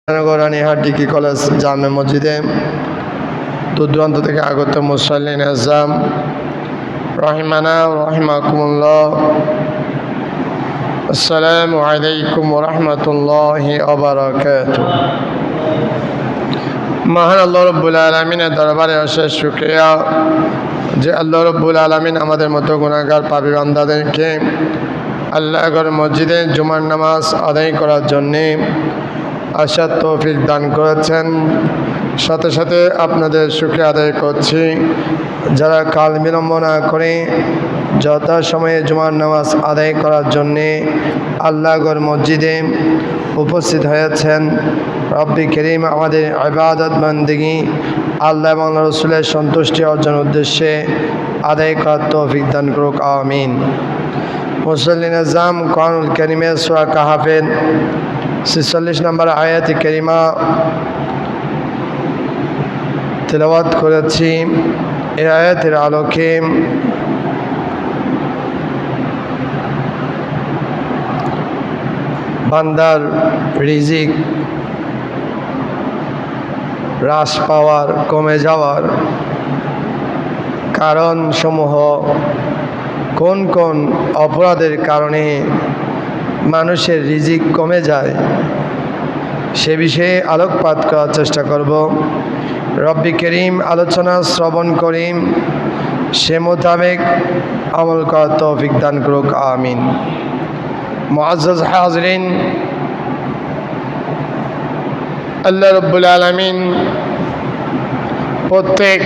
Ranihat degree college জামে মসজিদে দূর দূরান্ত থেকে আগত মুসল্লিন আজম রহিমানা রহিমাকুমুল্লাহ, আসসালামু আলাইকুম ওরহমতুল্লাহি ওয়া বারাকাতুহু। মহান আল্লাহ রব্বুল আলমিনের দরবারে অশেষ শুকরিয়া যে আল্লাহ রব্বুল আলমিন আমাদের মতো গুনাহগার পাপী বান্দাদেরকে আল্লাহর মসজিদে জুমার নামাজ আদায় করার জন্যে আসার তৌফিক দান করেছেন। সাথে সাথে আপনাদের শুকরিয়া আদায় করছি যারা কাল বিলম্ব না করে যথাসময়ে জুমার নামাজ আদায় করার জন্যে আল্লাহর মসজিদে উপস্থিত হয়েছেন। রব্বি করিম আমাদের ইবাদত বান্দেগি আল্লাহ এবং রসুলের সন্তুষ্টি অর্জনের উদ্দেশ্যে আদায় করার তৌফিক দান করুক, আমিন। মুসল্লিন আজম কোরআনুল কারীমের সূরা কাহাফের ৪৬ নম্বর আয়াত কারিমা তেলাওয়াত করেছি। এই আয়াতের আলোকে বান্দার রিজিক হ্রাস পাওয়ার, কমে যাওয়ার কারণসমূহ, কোন কোন অপরাধের কারণে মানুষের রিজিক কমে যায় সে বিষয়ে আলোকপাত করার চেষ্টা করব। রব্বি করিম আলোচনা শ্রবণ করিম, সে মোতাবেক আমল করার তৌফিক দান করুক, আমিন। মুআজ্জাজ হাজরিন, আল্লাহ রব্বুল আলামিন প্রত্যেক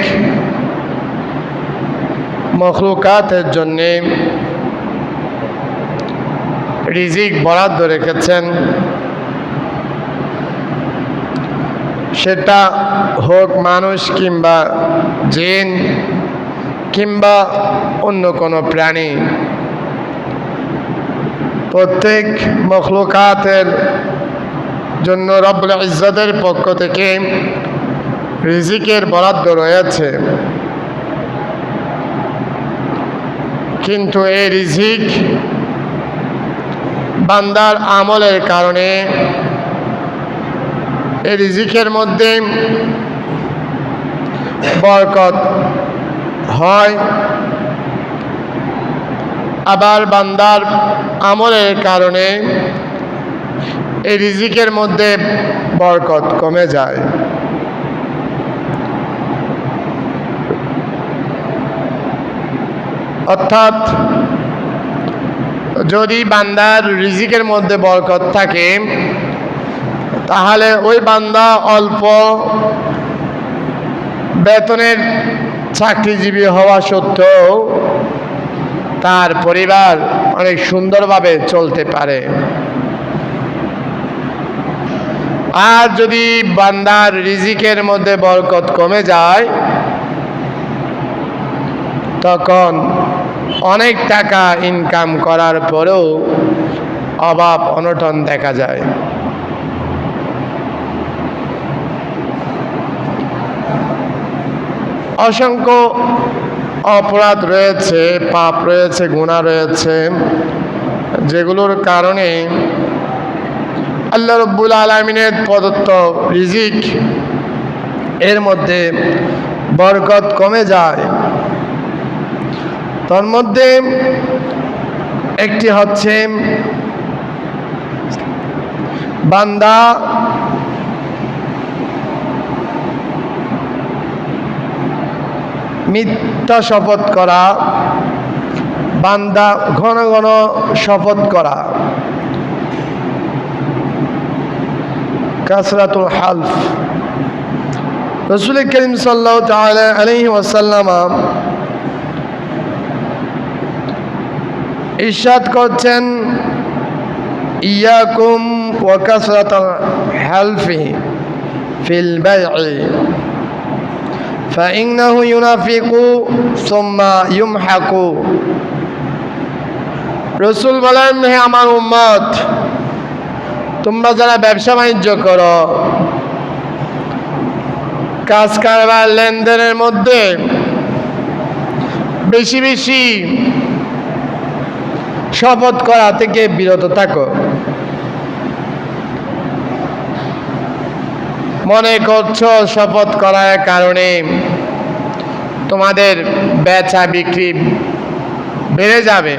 মখলুকাতের জন্যে রিজিক বরাদ্দ রেখেছেন। সেটা হোক মানুষ কিংবা জিন কিংবা অন্য কোনো প্রাণী, প্রত্যেক মখলুকাতের জন্য রব্বুল ইজ্জতের পক্ষ থেকে রিজিকের বরাদ্দ রয়েছে। কিন্তু এই রিজিক বান্দার আমলের কারণে এই রিজিকের মধ্যে বরকত হয়, আবার বান্দার আমলের কারণে এই রিজিকের মধ্যে বরকত কমে যায়। অর্থাৎ যদি বান্দার রিজিকের মধ্যে বরকত থাকে তাহলে ওই বান্দা অল্প বেতনের চাকরিজীবী হওয়া সত্ত্বেও তার পরিবার অনেক সুন্দরভাবে চলতে পারে। আর যদি বান্দার রিজিকের মধ্যে বরকত কমে যায় তখন অনেক টাকা ইনকাম করার পরেও অভাব অনটন দেখা যায়। অসংখ্য অপরাধ রয়েছে, পাপ রয়েছে, গুনাহ রয়েছে, যেগুলোর কারণে আল্লাহ রব্বুল আলামিনের প্রদত্ত রিজিক এর মধ্যে বরকত কমে যায়। তার মধ্যে একটি হচ্ছে বান্দা মিথ্যা শপথ করা, বান্দা ঘন ঘন শপথ করা, কাসরাতুল হালফ। রাসূল করিম সাল্লাল্লাহু তাআলা আলাইহি ওয়াসাল্লাম ইরশাদ করছেন, ইয়াকুম ওয়া কাসরাতুল হালফি ফিল বাই'i ফাইন্নাহু ইউনাফিকু সুম্মা ইউমহাকু। রাসূল বলেন, হে আমার উম্মত, তোমরা যারা ব্যবসা বাণিজ্য করো, কাজ কারবার লেনদেনের মধ্যে বেশি বেশি শপথ করা থেকে বিরত থাকো। মনে করছো শপথ করার কারণে তোমাদের বেচা বিক্রি বেড়ে যাবে,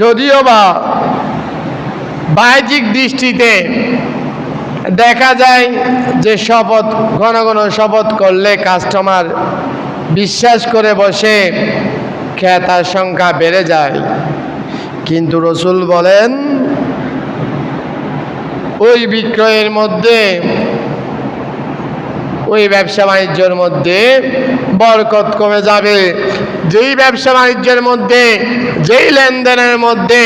যদিও বা বাহ্যিক দৃষ্টিতে দেখা যায় যে শপথ ঘন ঘন শপথ করলে কাস্টমার বিশ্বাস করে বসে, ক্রেতার সংখ্যা বেড়ে যায়। কিন্তু রসুল বলেন ওই বিক্রয়ের মধ্যে, ওই ব্যবসা বাণিজ্যের মধ্যে বরকত কমে যাবে। যেই ব্যবসা বাণিজ্যের মধ্যে, যেই লেনদেনের মধ্যে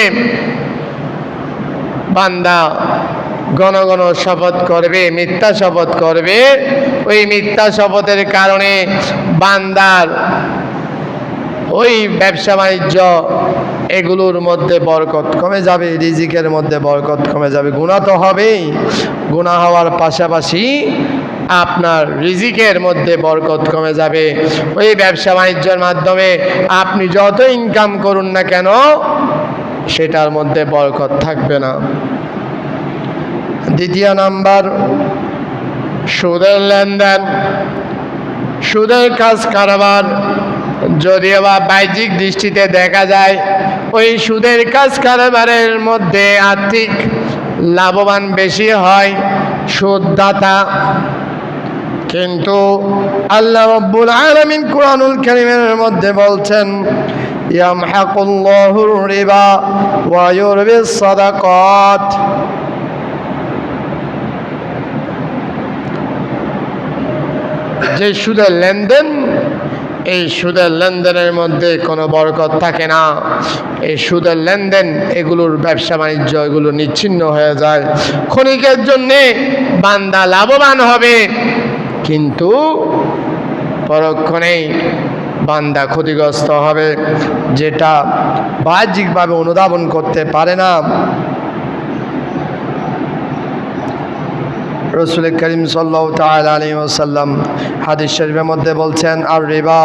বান্দা ঘন ঘন শপথ করবে, মিথ্যা শপথ করবে, ওই মিথ্যা শপথের কারণে বান্দার ওই ব্যবসা বাণিজ্য এগুলোর মধ্যে বরকত কমে যাবে, রিজিকের মধ্যে বরকত কমে যাবে। গুনাহ তো হবেই, গুনাহ হওয়ার পাশাপাশি আপনার রিজিকের মধ্যে বরকত কমে যাবে। ওই ব্যবসা বাণিজ্যের মাধ্যমে আপনি যত ইনকাম করুন না কেন, সেটার মধ্যে বরকত থাকবে না। দ্বিতীয় নাম্বার, সুদের লেনদেন, সুদের কাজ কারবার। যদিও বা বাহ্যিক দৃষ্টিতে দেখা যায় ওই সুদের কাজ কারবারের মধ্যে আর্থিক লাভবান বেশি হয় সুদদাতা, কিন্তু আল্লাহ রাব্বুল আলামিন কুরআনুল কারীমের মধ্যে বলছেন ইয়ামহাকুল্লাহুর রিবা ওয়া ইউরবিস সাদাকাত। যে সুদের লেনদেন, এই সুদের লেনদেনের মধ্যে কোনো বরকত থাকে না। এই সুদের লেনদেন এগুলোর ব্যবসা বাণিজ্য এগুলো নিচ্ছিন্ন হয়ে যায়। ক্ষণিকের জন্যে বান্দা লাভবান হবে, কিন্তু পরক্ষণেই বান্দা ক্ষতিগ্রস্ত হবে, যেটা বাহ্যিকভাবে অনুধাবন করতে পারে না। রসুল করিম সাল্লাল্লাহু তাআলা আলাইহি ওয়াসাল্লাম হাদিস শরীফের মধ্যে বলছেন আর রিবা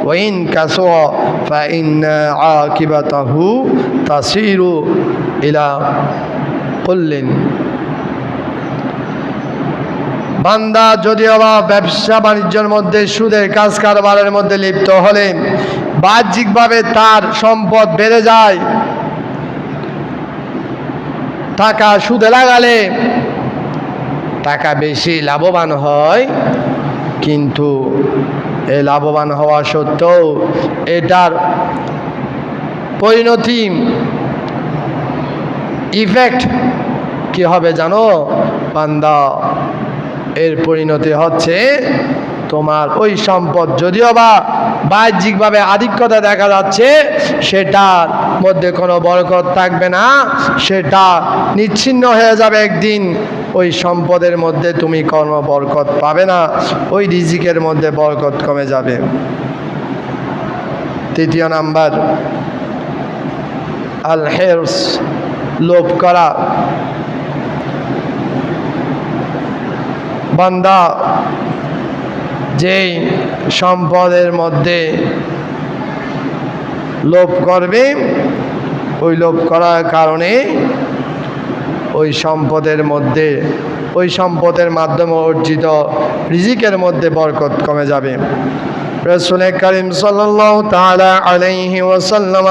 ওয়াইন কাসুয়া ফাইন্না আকিবাতাহু তাসিরু ইলা কুল্লিন। বান্দা যদিও বা ব্যবসা বাণিজ্যের মধ্যে সুদের কাজ কারবারের মধ্যে লিপ্ত হলে বাহ্যিকভাবে তার সম্পদ বেড়ে যায়, টাকা সুদে লাগালে টাকা বেশি লাভবান হয়, কিন্তু এই লাভবান হওয়া সত্ত্বেও এটার পরিণতি ইফেক্ট কি হবে জানো বান্দা? এর পরিণতি হচ্ছে তোমার ওই সম্পদ যদিও বা বাহ্যিকভাবে আধিক্যতা দেখা যাচ্ছে, সেটার মধ্যে কোনো বরকত থাকবে না, সেটা নিচ্ছিন্ন হয়ে যাবে একদিন। ওই সম্পদের মধ্যে তুমি কোনো বরকত পাবে না, ওই রিজিকের মধ্যে বরকত কমে যাবে। তৃতীয় নাম্বার, আল হিরস, লোভ করা। বান্দা যেই সম্পদের মধ্যে লোভ করবে, ওই লোভ করার কারণে ওই সম্পদের মধ্যে, ওই সম্পদের মাধ্যমে অর্জিত রিজিকের মধ্যে বরকত কমে যাবে। রাসূল করিম সাল্লাল্লাহু তাআলা আলাইহি ওয়াসাল্লাম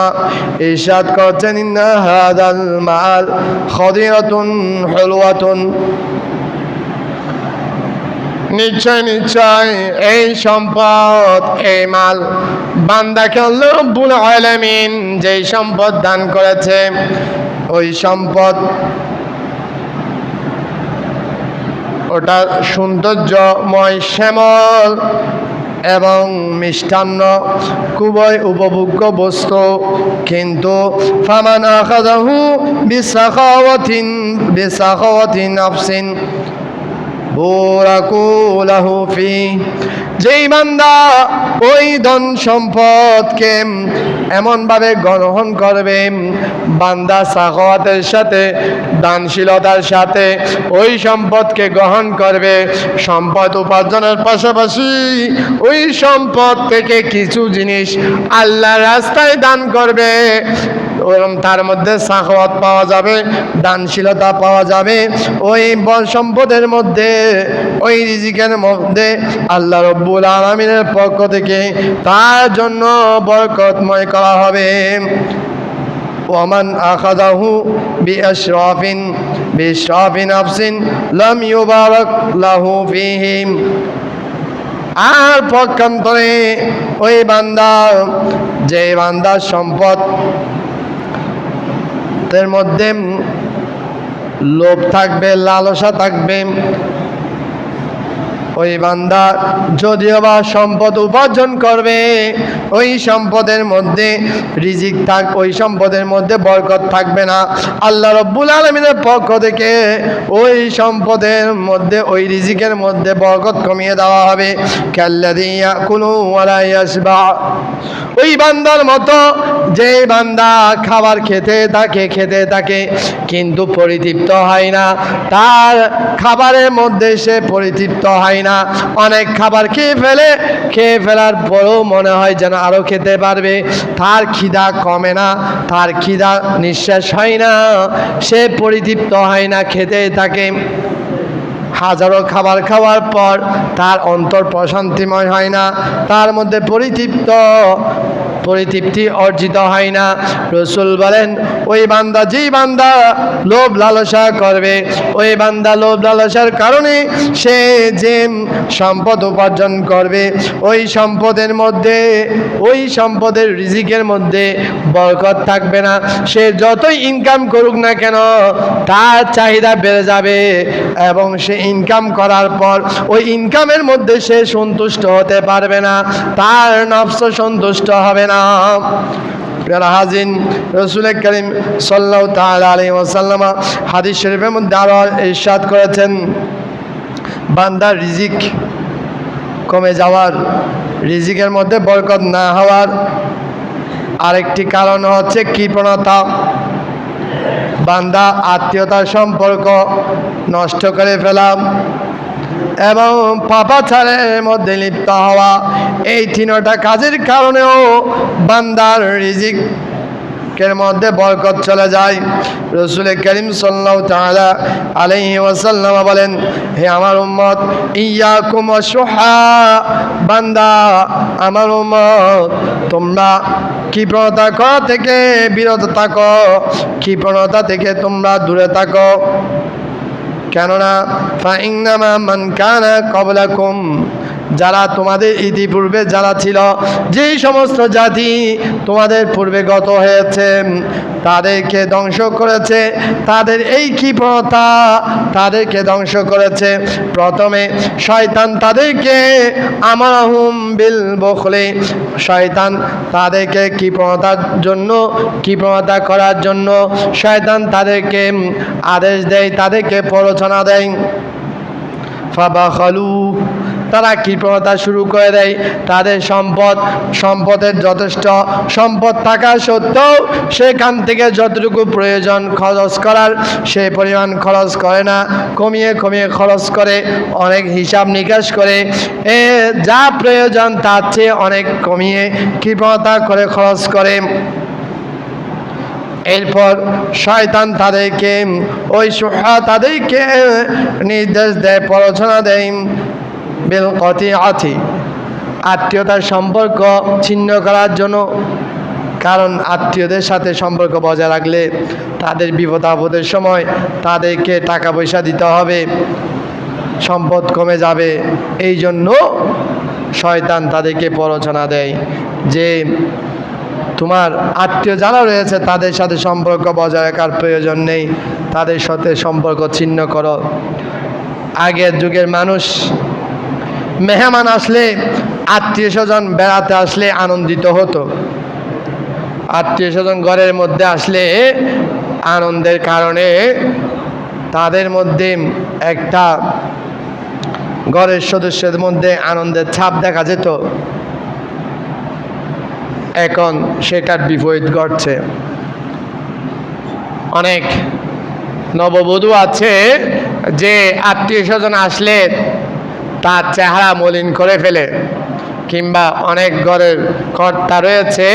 ইরশাদ করেছেন ইন্না হাদাল মাল খাদিরাতুন হুলওয়াতুন, নিশ্চয় নিশ্চয় এই সম্পদ, এই মাল বান্দাকে আল্লাহ রাব্বুল আলামিন যেই সম্পদ দান করেছে, ওই সম্পদ ওটা সৌন্দর্যময়, শ্যামল এবং মিষ্টান্ন, খুবই উপভোগ্য বস্তু। কিন্তু ফামান আখাযাহু বিসাখাওয়াতিন নাফসিন বুরাকুলাহু ফি, যেই বান্দা ওই ধন সম্পদকে এমনভাবে গ্রহণ করবে, বান্দা সাখাওয়াতের সাথে, দানশীলতার সাথে ওই সম্পদকে গ্রহণ করবে, সম্পদ উপার্জনের পাশাপাশি ওই সম্পদ থেকে কিছু জিনিস আল্লাহর রাস্তায় দান করবে, এবং তার মধ্যে সাখাওয়াত পাওয়া যাবে, দানশীলতা পাওয়া যাবে। ওই সম্পদের মধ্যে, ওই রিজিকের মধ্যে আল্লাহ রাব্বুল আলামিনের পক্ষ থেকে তার জন্য বরকতময় করা হবে। ওয়ামান আখাযাহু বিশরাফি নাফসিন লাম ইউবারাক লাহু ফীহি। আর পক্ষান্তরে ওই বান্দা, যে বান্দার সম্পদ এর মধ্যে লোভ থাকবে, লালসা থাকবে, ওই বান্দা যদিও বা সম্পদ উপার্জন করবে, ওই সম্পদের মধ্যে রিজিক ওই সম্পদের মধ্যে বরকত থাকবে না। আল্লাহ রাব্বুল আলামিনের পক্ষ থেকে ওই সম্পদের মধ্যে, ওই রিজিকের মধ্যে বরকত কমিয়ে দেওয়া হবে। কাল্লাযী ইয়াকুলু ওয়া লা ইয়াশবা। ওই বান্দার মতো, যে বান্দা খাবার খেতে থাকে কিন্তু পরিতৃপ্ত হয় না, তার খাবারের মধ্যে সে পরিতৃপ্ত হয় না। অনেক খাবার খেয়ে ফেলার পরেও মনে হয় যেন আরো খেতে পারবে, তার খিদা কমে না, তার খিদা নিঃশ্বাস হয় না, সে পরিতৃপ্ত হয় না, খেতে থাকে। হাজারো খাবার খাওয়ার পর তার অন্তর প্রশান্তিময় হয় না, তার মধ্যে পরিতৃপ্তি অর্জিত হয় না। রাসূল বলেন, ওই বান্দা, যেই বান্দা লোভ লালসা করবে, ওই বান্দা লোভ লালসার কারণে সে যে সম্পদ উপার্জন করবে, ওই সম্পদের মধ্যে, ওই সম্পদের রিজিকের মধ্যে বরকত থাকবে না। সে যতই ইনকাম করুক না কেন, তার চাহিদা বেড়ে যাবে এবং সে ইনকাম করার পর ওই ইনকামের মধ্যে সে সন্তুষ্ট হতে পারবে না, তার নফস সন্তুষ্ট হবে না। হাজিন, রাসূল করিম সাল্লাল্লাহু তাআলা আলাইহি ওয়াসাল্লাম হাদিস শরীফের মধ্যে আরো ইরশাদ করেছেন, বান্দার রিজিক কমে যাওয়ার, রিজিকের মধ্যে বরকত না হওয়ার আরেকটি কারণ হচ্ছে কৃপণতা। বান্দা আত্মীয়তার সম্পর্ক নষ্ট করে ফেলা এবং পাপাচারের মধ্যে লিপ্ত হওয়া, এই তিনটা কাজের কারণেও বান্দার রিজিকের মধ্যে বরকত চলে যায়। রাসূল করিম সাল্লাল্লাহু তাআলা আলাইহি ওয়াসাল্লাম বলেন, হে আমার উম্মত, ইয়াকুম ওয়াশুহা, বান্দা আমার উম্মত, তোমরা কৃপণতা করা থেকে বিরত থাকো, কৃপণতা থেকে তোমরা দূরে থাকো। কেননা ফাইন্নামা মান কানা ক্বাবলাকুম, যারা তোমাদের ইতিপূর্বে যারা ছিল, যেই সমস্ত জাতি তোমাদের পূর্বে গত হয়েছে, তাদেরকে ধ্বংস করেছে, তাদের এই কৃপণতা তাদেরকে ধ্বংস করেছে। প্রথমে শয়তান তাদেরকে আমারহুম বিল বুখলি, শয়তান তাদেরকে কৃপণতা করার জন্য শয়তান তাদেরকে আদেশ দেয়, তাদেরকে প্ররোচনা দেয়। ফাবাখালু, তারা কৃপণতা শুরু করে দেয়। তাদের সম্পদের যথেষ্ট সম্পদ থাকা সত্ত্বেও সেখান থেকে যতটুকু প্রয়োজন খরচ করার, সে পরিমাণ খরচ করে না, কমিয়ে খরচ করে, অনেক হিসাব নিকাশ করে, যা প্রয়োজন তার চেয়ে অনেক কমিয়ে কৃপণতা করে খরচ করে। এরপর শয়তান তাদেরকে, ওই শুহা তাদেরকে নির্দেশ দেয়, প্ররোচনা দেয় বিল কতিআতি, আত্মীয়তার সম্পর্ক ছিন্ন করার জন্য। কারণ আত্মীয়দের সাথে সম্পর্ক বজায় রাখলে তাদের বিপদ আপদের সময় তাদেরকে টাকা পয়সা দিতে হবে, সম্পদ কমে যাবে। এই জন্য শয়তান তাদেরকে প্ররোচনা দেয় যে তোমার আত্মীয় যারা রয়েছে তাদের সাথে সম্পর্ক বজায় রাখার প্রয়োজন নেই, তাদের সাথে সম্পর্ক ছিন্ন করো। আগের যুগের মানুষ মেহমান আসলে, আত্মীয় স্বজন বেড়াতে আসলে আনন্দিত হতো। আত্মীয় স্বজন ঘরের মধ্যে আসলে আনন্দের কারণে তাদের মধ্যে একটা, ঘরের সদস্যদের মধ্যে আনন্দের ছাপ দেখা যেত। এখন সেটার বিপরীত ঘটছে। অনেক নববধূ আছে যে আত্মীয় স্বজন আসলে তার চেহারা মলিন করে ফেলে, কিংবা অনেক ঘরের কর্তা রয়েছে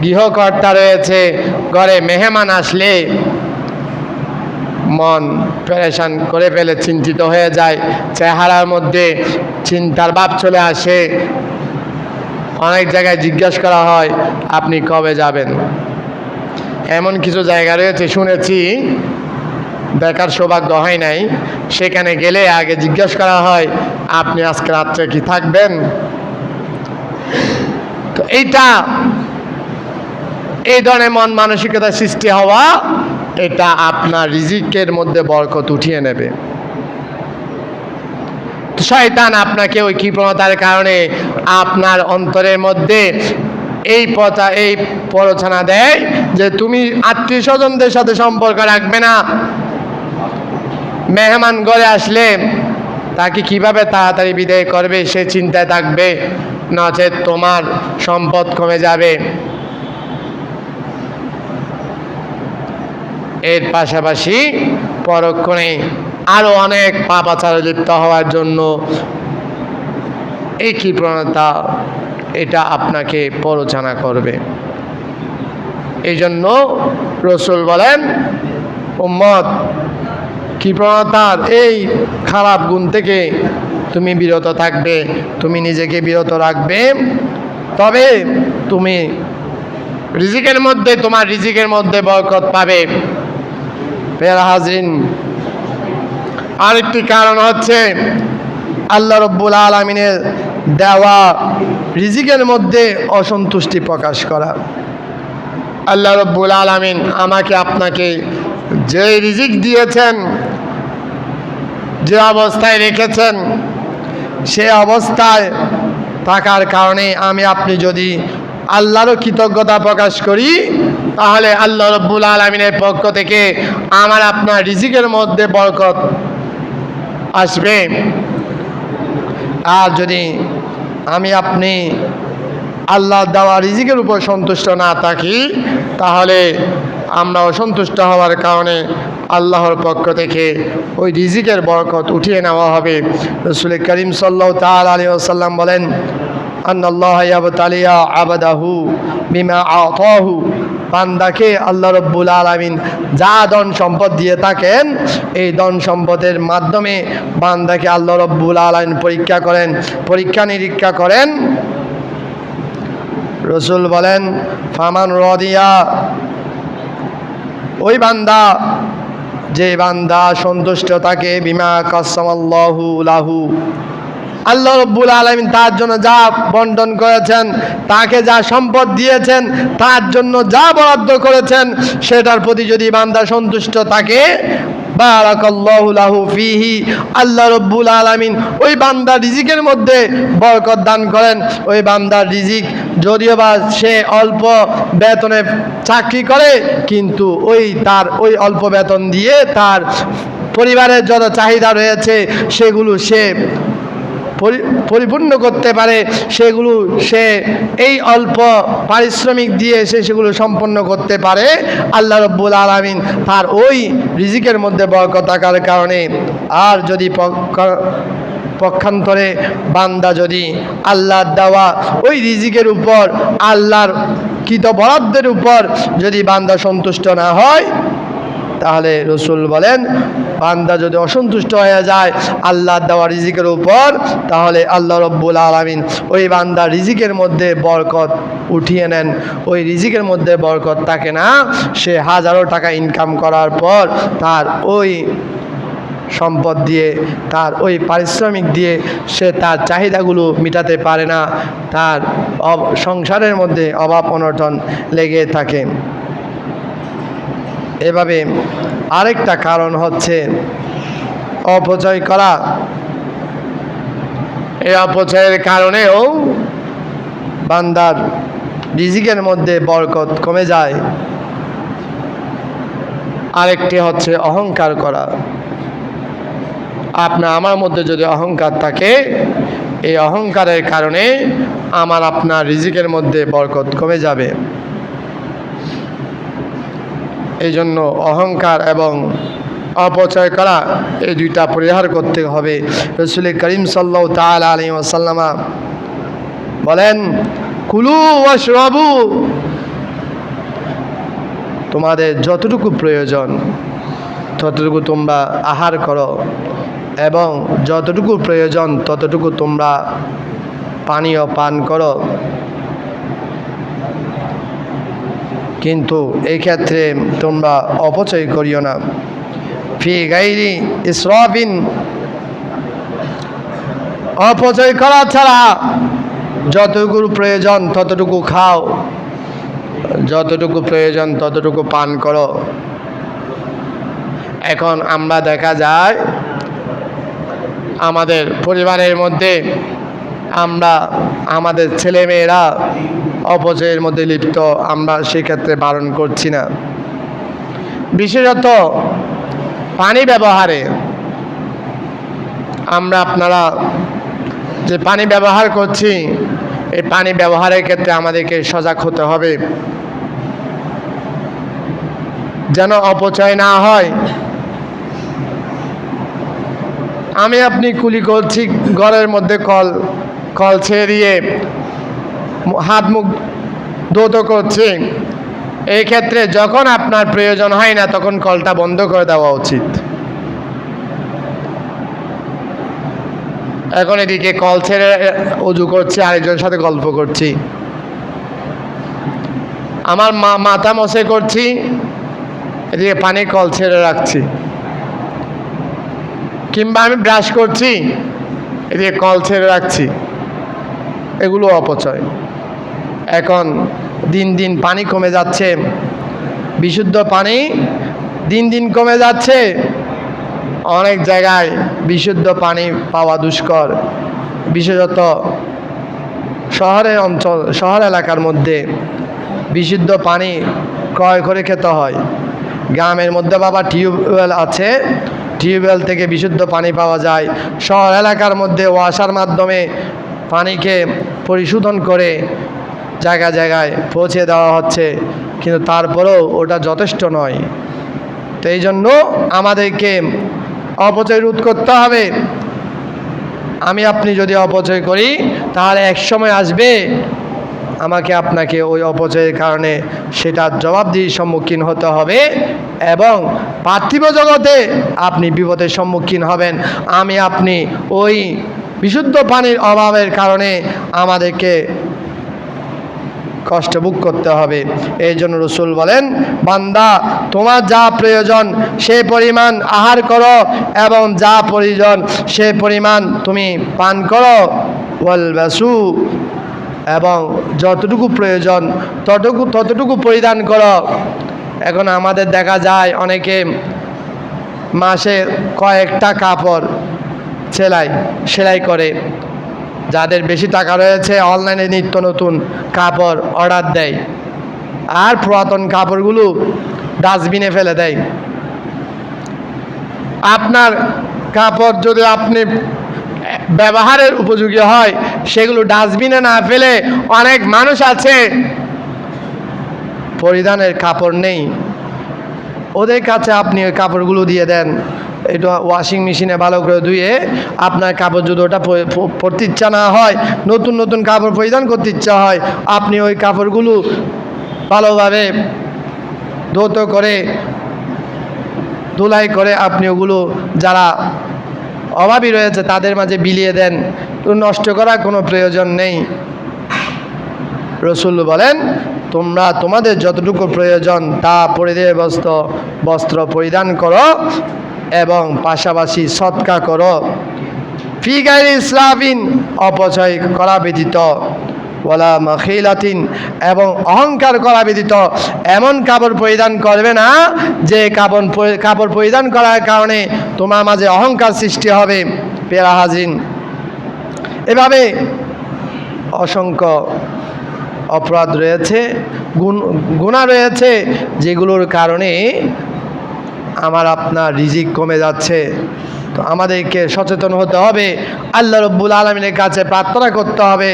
গৃহকর্তা রয়েছে, ঘরে মেহমান আসলে মন পেরেশান করে ফেলে, চিন্তিত হয়ে যায়, চেহারার মধ্যে চিন্তার ভাব চলে আসে। অনেক জায়গায় জিজ্ঞাসা করা হয় আপনি কবে যাবেন। এমন কিছু জায়গা রয়েছে, শুনেছি, দেখার সৌভাগ্য হয় নাই, সেখানে গেলে আগে জিজ্ঞাসা করা হয় আপনি আজকে রাত্রে কি থাকবেন। তো এই ধরনের মন মানসিকতা সৃষ্টি হওয়া, এটা আপনার রিজিকের মধ্যে বরকত উঠিয়ে নেবে। শয়তান আপনাকে ওই কৃপণতার কারণে আপনার অন্তরের মধ্যে এই প্ররোচনা দেয় যে তুমি আত্মীয় স্বজনদের সাথে সম্পর্ক রাখবে না, মেহমান ঘরে আসলে তাকে কিভাবে তাড়াতাড়ি বিদায় করবে সে চিন্তায় থাকবে, নচেৎ তোমার সম্পদ কমে যাবে। এর পাশাপাশি পরক্ষণে আরো অনেক পাপাচারে লিপ্ত হওয়ার জন্য এই কৃপণতা এটা আপনাকে প্ররোচনা করবে। এই জন্য রসুল বলেন, উম্মত, কৃপণতার এই খারাপ গুণ থেকে তুমি বিরত থাকবে, তুমি নিজেকে বিরত রাখবে, তবে তুমি তোমার রিজিকের মধ্যে বরকত পাবে। প্রিয় হাজরিন, আরেকটি কারণ হচ্ছে আল্লাহ রব্বুল আলামিনের দেওয়া রিজিকের মধ্যে অসন্তুষ্টি প্রকাশ করা। আল্লাহ রব্বুল আলামিন আমাকে আপনাকে যে রিজিক দিয়েছেন, যে অবস্থায় রেখেছেন, সে অবস্থায় থাকার কারণে আমি আপনি যদি আল্লাহরও কৃতজ্ঞতা প্রকাশ করি, তাহলে আল্লাহ রব্বুল আলামিনের পক্ষ থেকে আমার আপনার রিজিকের মধ্যে বরকত আসবে। আর যদি আমি আপনি আল্লাহ দেওয়া রিজিকের উপর সন্তুষ্ট না থাকি, তাহলে আমরা অসন্তুষ্ট হওয়ার কারণে আল্লাহর পক্ষ থেকে ওই রিজিকের বরকত উঠিয়ে নেওয়া হবে। রাসূল করিম সাল্লাল্লাহু তাআলা আলাইহি ওয়াসাল্লাম বলেন, আন্নাল্লাহা ইয়াবতালিয়া আবাদাহু বিমা আতাহু, বান্দাকে আল্লাহ রব্বুল আলামিন যা ধন সম্পদ দিয়ে থাকেন, এই ধন সম্পদের মাধ্যমে বান্দাকে আল্লাহ রব্বুল আলামিন পরীক্ষা নিরীক্ষা করেন। রসুল বলেন, ফামান রাদিয়া, ওই বান্দা, যে বান্দা সন্তুষ্ট থাকে, বিমা কাসামাল্লাহু লাহু, আল্লাহ রব্বুল আলামিন তার জন্য যা বন্টন করেছেন, তাকে যা সম্পদ দিয়েছেন, তার জন্য যা বরাদ্দ করেছেন, সেটার প্রতি যদি বান্দা সন্তুষ্ট থাকে, বারাকাল্লাহু লাহু ফিহি, আল্লাহ রব্বুল আলামিন ওই বান্দার রিজিকের মধ্যে বরকত দান করেন। ওই বান্দার রিজিক যদিও বা সে অল্প বেতনে চাকরি করে, কিন্তু তার ওই অল্প বেতন দিয়ে তার পরিবারের যত চাহিদা রয়েছে সেগুলো সে পরিপূর্ণ করতে পারে, সেগুলো সে এই অল্প পারিশ্রমিক দিয়ে সেগুলো সম্পন্ন করতে পারে। আল্লাহ রব্বুল আলামিন তার ওই রিজিকের মধ্যে বরকত থাকার কারণে, আর যদি পক্ষান্তরে বান্দা যদি আল্লাহর দেওয়া ওই রিজিকের উপর, আল্লাহর কৃত বরাদ্দের উপর যদি বান্দা সন্তুষ্ট না হয়, তাহলে রসুল বলেন, বান্দা যদি অসন্তুষ্ট হয়ে যায় আল্লাহর দেওয়া রিজিকের উপর, তাহলে আল্লাহ রব্বুল আলামিন ওই বান্দার রিজিকের মধ্যে বরকত উঠিয়ে নেন। ওই রিজিকের মধ্যে বরকত থাকে না। সে হাজারো টাকা ইনকাম করার পর তার ওই সম্পদ দিয়ে, তার ওই পারিশ্রমিক দিয়ে সে তার চাহিদাগুলো মেটাতে পারে না, তার সংসারের মধ্যে অভাব অনটন লেগে থাকে। এভাবে আরেকটা কারণ হচ্ছে অপচয় করা। এই অপচয়ের কারণেও বান্দার রিজিকের মধ্যে বরকত কমে যায়। আরেকটি হচ্ছে অহংকার করা। আমার মধ্যে যদি অহংকার থাকে, এই অহংকারের কারণে আপনার রিজিকের মধ্যে বরকত কমে যাবে। এই জন্য অহংকার এবং অপচয় করা, এই দুইটা পরিহার করতে হবে। রাসূল করিম সাল্লাল্লাহু তাআলা আলাইহি ওয়াসাল্লাম বলেন, কুলু ওয়াশরাবু তোমাদের যতটুকু প্রয়োজন ততটুকু তোমরা আহার করো এবং যতটুকু প্রয়োজন ততটুকু তোমরা পানীয় পান করো, কিন্তু এই ক্ষেত্রে তোমরা অপচয় করিও না। ফি গাইরি ইসরাফিন, অপচয় করা ছাড়া যতটুকু প্রয়োজন ততটুকু খাও, যতটুকু প্রয়োজন ততটুকু পান করো। এখন আমরা দেখা যায় আমাদের পরিবারের মধ্যে আমরা আমাদের ছেলেমেয়েরা অপচয়ের মধ্যে লিপ্ত, আমরা সেক্ষেত্রে বারণ করছি না। বিশেষত পানি ব্যবহারে আপনারা যে পানি ব্যবহার করছি, এই পানি ব্যবহারের ক্ষেত্রে আমাদেরকে সজাগ হতে হবে যেন অপচয় না হয়। আমি আপনি কুলি করছি, ঘরের মধ্যে কল ছেড়ে দিয়ে হাত মুখ ধৌত করছি, এই ক্ষেত্রে যখন আপনার প্রয়োজন হয় না তখন কলটা বন্ধ করে দেওয়া উচিত। এখন এদিকে কল ছেড়ে অজু করছি, আরেকজনের সাথে গল্প করছি, আমার মাথা মশে করছি, এদিকে পানি কল ছেড়ে রাখছি, কিংবা আমি ব্রাশ করছি, এদিকে কল ছেড়ে রাখছি, এগুলো অপচয়। এখন দিন দিন পানি কমে যাচ্ছে, বিশুদ্ধ পানি দিন দিন কমে যাচ্ছে, অনেক জায়গায় বিশুদ্ধ পানি পাওয়া দুষ্কর, বিশেষত শহর এলাকার মধ্যে বিশুদ্ধ পানি ক্রয় করে খেতে হয়। গ্রামের মধ্যে বাবা টিউবওয়েল আছে, টিউবওয়েল থেকে বিশুদ্ধ পানি পাওয়া যায়। শহর এলাকার মধ্যে ওয়াসার মাধ্যমে পানিকে পরিশোধন করে জায়গায় জায়গায় পৌঁছে দেওয়া হচ্ছে, কিন্তু তারপরেও ওটা যথেষ্ট নয়। তো এই জন্য আমাদেরকে অপচয় রোধ করতে হবে। আমি আপনি যদি অপচয় করি তাহলে এক সময় আসবে আমাকে আপনাকে ওই অপচয়ের কারণে সেটার জবাবদিহির সম্মুখীন হতে হবে এবং পার্থিব জগতে আপনি বিপদের সম্মুখীন হবেন। আমি আপনি ওই বিশুদ্ধ পানির অভাবের কারণে আমাদেরকে কষ্ট ভোগ করতে হবে। এই জন্য রসুল বলেন, বান্দা তোমার যা প্রয়োজন সে পরিমাণ আহার করো এবং যা প্রয়োজন সে পরিমাণ তুমি পান করো, ওয়ালবাসু, এবং যতটুকু প্রয়োজন ততটুকু পরিধান করো। এখন আমাদের দেখা যায় অনেকে মাসে কয়েকটা কাপড় সেলাই করে, যাদের বেশি টাকা রয়েছে অনলাইনে নিত্য নতুন কাপড় অর্ডার দেয়, আর পুরাতন কাপড়গুলো ডাস্টবিনে ফেলে দেয়। আপনার কাপড় যদি আপনি ব্যবহারের উপযোগী হয় সেগুলো ডাস্টবিনে না ফেলে, অনেক মানুষ আছে পরিধানের কাপড় নেই, ওদের কাছে আপনি ওই কাপড়গুলো দিয়ে দেন, এটা ওয়াশিং মেশিনে ভালো করে ধুয়ে আপনার কাপড় যদি ওটা পরতে ইচ্ছা না হয়, নতুন নতুন কাপড় পরিধান করতে ইচ্ছা হয়, আপনি ওই কাপড়গুলো ভালোভাবে ধৌত করে ধুলাই করে আপনি ওগুলো যারা অভাবী রয়েছে তাদের মাঝে বিলিয়ে দেন, নষ্ট করার কোনো প্রয়োজন নেই। রসুল বলেন, তোমরা তোমাদের যতটুকু প্রয়োজন তা পরিধেয় বস্ত্র পরিধান করো এবং পাশাপাশি সৎকা করো। ফি গায়রি ইসরাফিন, অপচয় করা ব্যতীত, ওয়ালা মাখিলাতিন, এবং অহংকার করা ব্যতীত। এমন কাপড় পরিধান করবে না যে কাপড় পরিধান করার কারণে তোমার মাঝে অহংকার সৃষ্টি হবে। পেরা হাজিন, এভাবে অসংখ্য অপরাধ রয়েছে, গুনাহ রয়েছে, যেগুলোর কারণে আমার আপনার রিজিক কমে যাচ্ছে। তো আমাদেরকে সচেতন হতে হবে, আল্লাহ রব্বুল আলামিনের কাছে প্রার্থনা করতে হবে,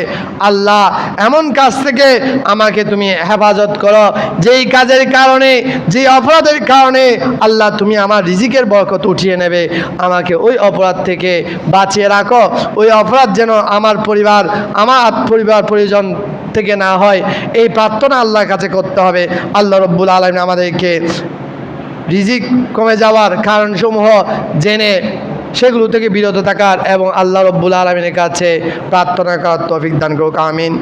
আল্লাহ এমন কাজ থেকে আমাকে তুমি হেফাজত করো যেই কাজের কারণে, যেই অপরাধের কারণে আল্লাহ তুমি আমার রিজিকের বরকত উঠিয়ে নেবে, আমাকে ওই অপরাধ থেকে বাঁচিয়ে রাখো। ওই অপরাধ যেন আমার পরিবার, আমার পরিবার পরিজন থেকে না হয়, এই প্রার্থনা আল্লাহর কাছে করতে হবে। আল্লাহ রব্বুল আলামিন আমাদেরকে রিজিক কমে যাওয়ার কারণসমূহ জেনে সেগুলো থেকে বিরত থাকার এবং আল্লাহ রব্বুল আলামিনের কাছে প্রার্থনা করার তৌফিক দান করুক। আমিন।